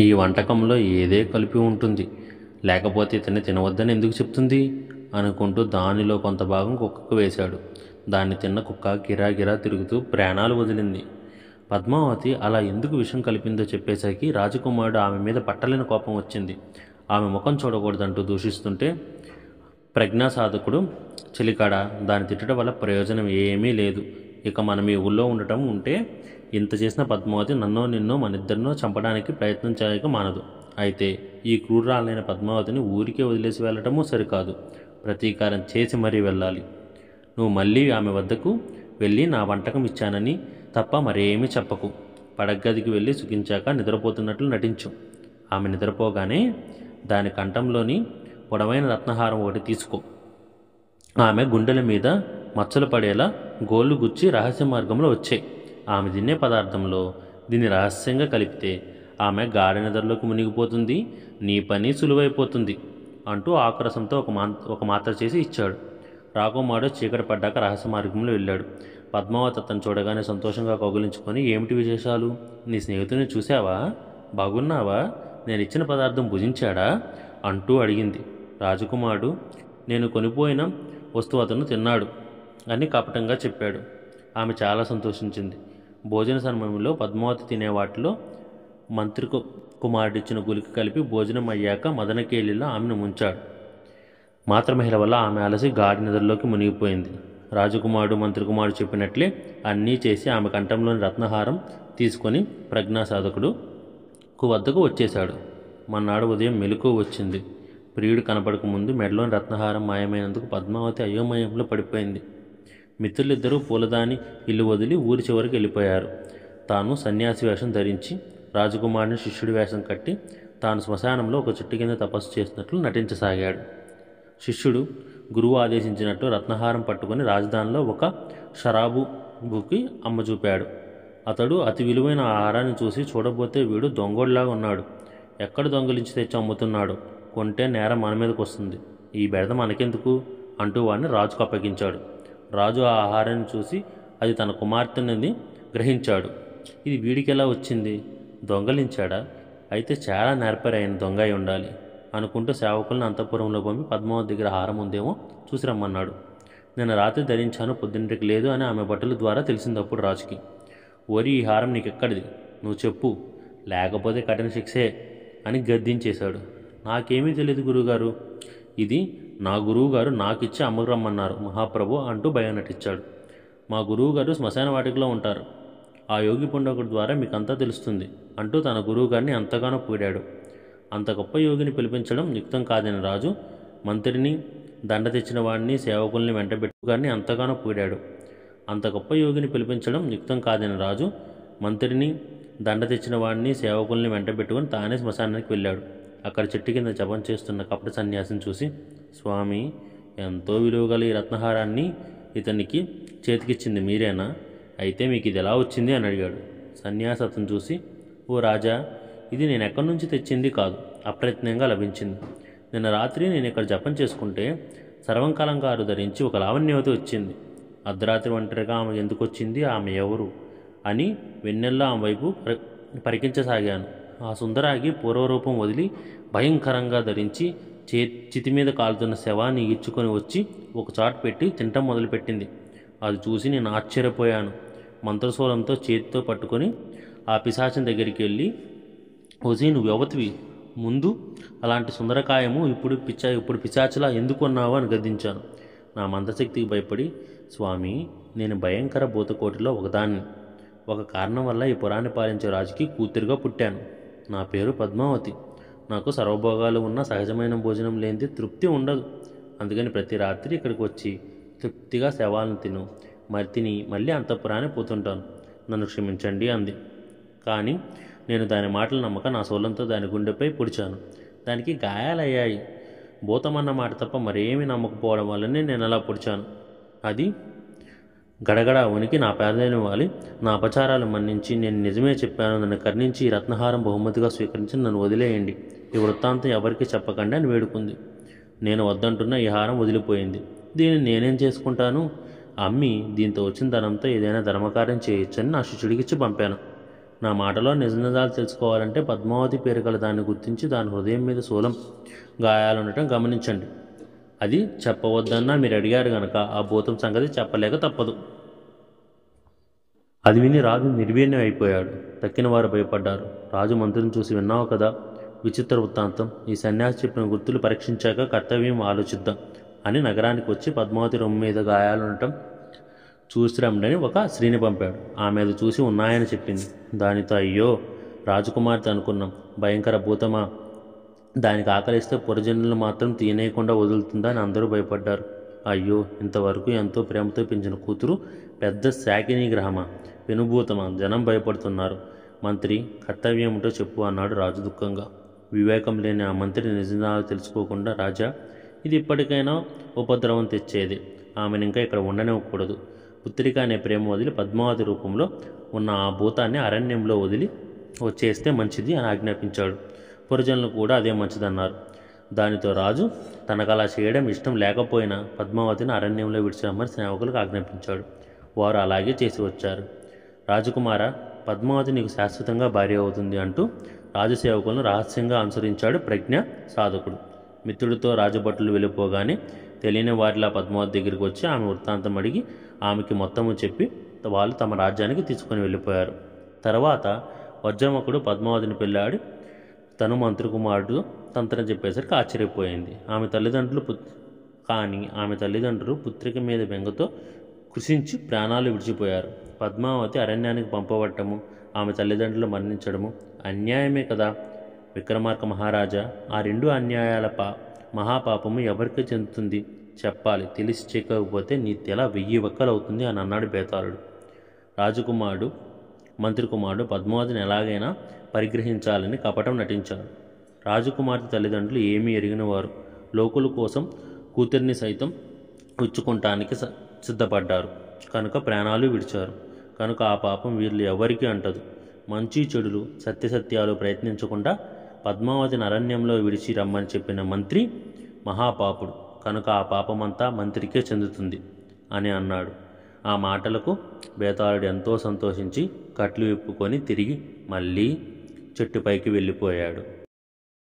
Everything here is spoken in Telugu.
ఈ వంటకంలో ఏదే కలిపి ఉంటుంది, లేకపోతే ఇతన్ని తినవద్దని ఎందుకు చెప్తుంది అనుకుంటూ దానిలో కొంత భాగం కుక్కకు వేశాడు. దాన్ని తిన్న కుక్క గిరాగిరా తిరుగుతూ ప్రాణాలు వదిలింది. పద్మావతి అలా ఎందుకు విషం కలిపిందో చెప్పేసరికి రాజకుమారుడు ఆమె మీద పట్టలేని కోపం వచ్చింది. ఆమె ముఖం చూడకూడదంటూ దూషిస్తుంటే ప్రజ్ఞాసాధకుడు, చెలికాడ, దాన్ని తిట్టడం వల్ల ప్రయోజనం ఏమీ లేదు. ఇక మనం ఈ ఊళ్ళో ఉండటం ఉంటే ఇంత చేసిన పద్మావతి నన్నో నిన్నో మనిద్దరినో చంపడానికి ప్రయత్నం చేయక మానదు. అయితే ఈ క్రూరాలైన పద్మావతిని ఊరికే వదిలేసి వెళ్ళటమూ సరికాదు. ప్రతీకారం చేసి మరీ వెళ్ళాలి. నువ్వు మళ్ళీ ఆమె వద్దకు వెళ్ళి నా వంటకం ఇచ్చానని తప్ప మరేమీ చెప్పకు. పడగదికి వెళ్ళి సుఖించాక నిద్రపోతున్నట్లు నటించు. ఆమె నిద్రపోగానే దాని కంఠంలోని పొడవైన రత్నహారం ఒకటి తీసుకో. ఆమె గుండెల మీద మచ్చలు పడేలా గోళ్ళు గుచ్చి రహస్య మార్గంలో వచ్చాయి. ఆమె తినే పదార్థంలో దీన్ని రహస్యంగా కలిపితే ఆమె గాఢ నిద్రలోకి మునిగిపోతుంది, నీ పని సులువైపోతుంది అంటూ ఆక్రసంతో ఒక మాత్ర చేసి ఇచ్చాడు. రాకుమారుడు చీకటి పడ్డాక రహస్య మార్గంలో వెళ్ళాడు. పద్మావతి అతను చూడగానే సంతోషంగా కౌగిలించుకొని, ఏమిటి విశేషాలు? నీ స్నేహితుని చూశావా? బాగున్నావా? నేను ఇచ్చిన పదార్థం భుజించాడా అంటూ అడిగింది. రాజకుమారుడు, నేను కొనిపోయిన వస్తువు అతను తిన్నాడు అని కపటంగా చెప్పాడు. ఆమె చాలా సంతోషించింది. భోజన సమయంలో పద్మావతి తినే వాటిలో మంత్రి కుమారుడిచ్చిన గులిక కలిపి భోజనం అయ్యాక మదనకేలిలో ఆమెను ముంచాడు. మాత్రమహిళ వల్ల ఆమె అలసి గాఢ నిద్రలోకి మునిగిపోయింది. రాజకుమారుడు మంత్రి కుమారుడు చెప్పినట్లే అన్నీ చేసి ఆమె కంఠంలోని రత్నహారం తీసుకొని ప్రజ్ఞాసాధకుడు వద్దకు వచ్చేశాడు. మన్నాడు ఉదయం మెలకువ వచ్చింది. ప్రియుడు కనపడక ముందు మెడలోని రత్నహారం మాయమైనందుకు పద్మావతి అయోమయంలో పడిపోయింది. మిత్రులిద్దరూ పూలదాని ఇల్లు వదిలి ఊరి చివరికి వెళ్ళిపోయారు. తాను సన్యాసి వేషం ధరించి రాజకుమారుని శిష్యుడి వేషం కట్టి తాను శ్మశానంలో ఒక చెట్టు కింద తపస్సు చేసినట్లు నటించసాగాడు. శిష్యుడు గురువు ఆదేశించినట్టు రత్నహారం పట్టుకుని రాజధానిలో ఒక షరాబుకి అమ్మచూపాడు. అతడు అతి విలువైన ఆహారాన్ని చూసి, చూడబోతే వీడు దొంగోడిలాగా ఉన్నాడు, ఎక్కడ దొంగలించి తెచ్చి అమ్ముతున్నాడు, కొంటే నేరం మన మీదకి వస్తుంది, ఈ బెడద మనకెందుకు అంటూ వాడిని రాజుకు అప్పగించాడు. రాజు ఆ ఆహారాన్ని చూసి అది తన కుమార్తెనని గ్రహించాడు. ఇది వీడికి ఎలా వచ్చింది? దొంగలించాడా? అయితే చాలా నేర్పరైన దొంగ అయి ఉండాలి అనుకుంటూ సేవకులను అంతఃపురంలో పంపి పద్మావతి దగ్గర హారం ఉందేమో చూసి రమ్మన్నాడు. నేను రాత్రి ధరించాను, పొద్దున్నటికి లేదు అని ఆమె బట్టల ద్వారా తెలిసింది అప్పుడు రాజుకి. ఓరి, ఈ హారం నీకెక్కడిది? నువ్వు చెప్పు, లేకపోతే కఠిన శిక్షే అని గద్దించేశాడు. నాకేమీ తెలియదు గురువుగారు, ఇది నా గురువుగారు నాకిచ్చి అమ్మకు రమ్మన్నారు మహాప్రభు అంటూ భయం నటించాడు. మా గురువుగారు శ్మశాన వాటికలో ఉంటారు, ఆ యోగి పుండకుడి ద్వారా మీకంతా తెలుస్తుంది అంటూ తన గురువుగారిని ఎంతగానో పొగిడాడు. అంత గొప్ప యోగిని పిలిపించడం యుక్తం కాదని రాజు మంత్రిని, దండ తెచ్చిన వాడిని, సేవకుల్ని వెంటబెట్టుగారిని ఎంతగానో పొగిడాడు. అంత గొప్ప యోగిని పిలిపించడం యుక్తం కాదని రాజు మంత్రిని, దండ తెచ్చిన వాడిని, సేవకుల్ని వెంటబెట్టుకుని తానే శ్మశానానికి వెళ్ళాడు. అక్కడ చెట్టు కింద జపం చేస్తున్న కపట సన్యాసిని చూసి, స్వామి, ఎంతో విలువగల ఈ రత్నహారాన్ని ఇతనికి చేతికిచ్చింది మీరేనా? అయితే మీకు ఇది ఎలా వచ్చింది అని అడిగాడు. సన్యాసి అతను చూసి, ఓ రాజా, ఇది నేను ఎక్కడి నుంచి తెచ్చింది కాదు, అప్రయత్నంగా లభించింది. నిన్న రాత్రి నేను ఇక్కడ జపం చేసుకుంటే సర్వంకాలంగారు ధరించి ఒక లావణ్యవతి వచ్చింది. అర్ధరాత్రి ఒంటరిగా ఆమె ఎందుకు వచ్చింది, ఆమె ఎవరు అని వెన్నెల్లో ఆమె వైపు పరికించసాగాను. ఆ సుందరాగి పూర్వరూపం వదిలి భయంకరంగా ధరించి చితి మీద కాలుతున్న శవాన్ని ఈడ్చుకొని వచ్చి ఒక చాటు పెట్టి తింటం మొదలుపెట్టింది. అది చూసి నేను ఆశ్చర్యపోయాను. మంత్రశూలంతో చేతితో పట్టుకొని ఆ పిశాచం దగ్గరికి వెళ్ళి, ఓజీ, నువ్వు యువతివి, ముందు అలాంటి సుందరకాయము ఇప్పుడు పిశాచలా ఎందుకు అన్నావు అని గద్దించాను. నా మంత్రశక్తికి భయపడి, స్వామి, నేను భయంకర భూతకోటిలో ఒకదాన్ని. ఒక కారణం వల్ల ఈ పురాన్ని పాలించే రాజుకి కూతురుగా పుట్టాను. నా పేరు పద్మావతి. నాకు సర్వభోగాలు ఉన్న సహజమైన భోజనం లేనిది తృప్తి ఉండదు. అందుకని ప్రతి రాత్రి ఇక్కడికి వచ్చి తృప్తిగా శవాలను తిని మళ్ళీ అంతఃపురాన్ని పోతుంటాను. నన్ను క్షమించండి అంది. కానీ నేను దాని మాటలు నమ్మక నా సోలంతో దాని గుండెపై పొడిచాను. దానికి గాయాలయ్యాయి. భూతమన్న మాట తప్ప మరేమీ నమ్మకపోవడం వల్లనే నేను అలా పొడిచాను. అది గడగడ ఉనికి నా పేదైన వాలి నా అపచారాలు మన్నించి నేను నిజమే చెప్పాను, నన్ను కర్ణించి ఈ రత్నహారం బహుమతిగా స్వీకరించి నన్ను వదిలేయండి, ఈ వృత్తాంతం ఎవరికి చెప్పకండి అని వేడుకుంది. నేను వద్దంటున్న ఈ హారం వదిలిపోయింది. దీన్ని నేనేం చేసుకుంటాను? అమ్మి దీంతో వచ్చిన ధనంతో ఏదైనా ధర్మకార్యం చేయొచ్చని నా శిష్యుడికిచ్చి పంపాను. నా మాటలో నిజ నిజాలు తెలుసుకోవాలంటే పద్మావతి పేరు గల దాన్ని గుర్తించి దాని హృదయం మీద శూలం గాయాలుండటం గమనించండి. అది చెప్పవద్దన్నా మీరు అడిగారు గనక ఆ భూతం సంగతి చెప్పలేక తప్పదు. అది విని రాజు నిర్వీర్యం అయిపోయాడు. తక్కిన వారు భయపడ్డారు. రాజు మంత్రిని చూసి, విన్నావు కదా విచిత్ర వృత్తాంతం. ఈ సన్యాసి చెప్పిన గుర్తులు పరీక్షించాక కర్తవ్యం ఆలోచిద్దాం అని నగరానికి వచ్చి పద్మావతి రొమ్ము మీద గాయాలుండటం చూసిరమ్మని ఒక స్త్రీని పంపాడు. ఆమె అది చూసి ఉన్నాయని చెప్పింది. దానితో, అయ్యో రాజకుమార్తె అనుకున్నాం, భయంకర భూతమా, దానికి ఆకలిస్తే పురజనులు మాత్రం తీనేయకుండా వదులుతుందా అని అందరూ భయపడ్డారు. అయ్యో, ఇంతవరకు ఎంతో ప్రేమతో పెంచిన కూతురు పెద్ద శాకినీ గ్రహమా, పెనుభూతమా, జనం భయపడుతున్నారు. మంత్రి, కర్తవ్యం ఏమిటో చెప్పు అన్నాడు రాజు దుఃఖంగా. వివేకం లేని ఆ మంత్రి నిజాలు తెలుసుకోకుండా, రాజా, ఇది ఇప్పటికైనా ఉపద్రవం తెచ్చేది. ఆమెను ఇంకా ఇక్కడ ఉండనివ్వకూడదు. పుత్రిక అనే ప్రేమ వదిలి పద్మావతి రూపంలో ఉన్న ఆ భూతాన్ని అరణ్యంలో వదిలి వచ్చేస్తే మంచిది అని ఆజ్ఞాపించాడు. పురజనులు కూడా అదే మంచిదన్నారు. దానితో రాజు తనకు అలా చేయడం ఇష్టం లేకపోయినా పద్మావతిని అరణ్యంలో విడిచిరమ్మని సేవకులకు ఆజ్ఞాపించాడు. వారు అలాగే చేసి వచ్చారు. రాజకుమార, పద్మావతి నీకు శాశ్వతంగా భార్య అవుతుంది అంటూ రాజసేవకులను రహస్యంగా అనుసరించాడు ప్రజ్ఞ సాధకుడు. మిత్రుడితో రాజభటులు వెళ్ళిపోగానే తెలియని వారిలా పద్మావతి దగ్గరికి వచ్చి ఆమె వృత్తాంతం అడిగి ఆమెకి మొత్తము చెప్పి వాళ్ళు తమ రాజ్యానికి తీసుకొని వెళ్ళిపోయారు. తర్వాత వజ్రముఖుడు పద్మావతిని పెళ్ళాడి తను మంత్రి కుమారుడు తంత్రం చెప్పేసరికి ఆశ్చర్యపోయింది. ఆమె తల్లిదండ్రులు పుత్రిక మీద బెంగతో కృషించి ప్రాణాలు విడిచిపోయారు. పద్మావతి అరణ్యానికి పంపబట్టము, ఆమె తల్లిదండ్రులు మరణించడము అన్యాయమే కదా విక్రమార్క మహారాజా. ఆ రెండు అన్యాయాల మహాపాపము ఎవరికి చెందుతుంది చెప్పాలి. తెలిసి చేయకపోతే నీ తెల 1000 వక్కలవుతుంది అని అన్నాడు బేతాళుడు. మంత్రి కుమారుడు పద్మావతిని ఎలాగైనా పరిగ్రహించాలని కపటం నటించాడు. రాజకుమార్తె తల్లిదండ్రులు ఏమీ ఎరిగిన వారు. లోకుల కోసం కూతుర్ని సైతం పుచ్చుకుంటానికి సిద్ధపడ్డారు కనుక ప్రాణాలు విడిచారు. కనుక ఆ పాపం వీళ్ళు ఎవరికీ అంటదు. మంచి చెడులు సత్యసత్యాలు ప్రయత్నించకుండా పద్మావతిని అరణ్యంలో విడిచి రమ్మని చెప్పిన మంత్రి మహాపాపుడు కనుక ఆ పాపమంతా మంత్రికే చెందుతుంది అని అన్నాడు. ఆ మాటలకు బేతాళుడు ఎంతో సంతోషించి కట్లు విప్పుకొని తిరిగి మళ్ళీ చెట్టుపైకి వెళ్ళిపోయాడు.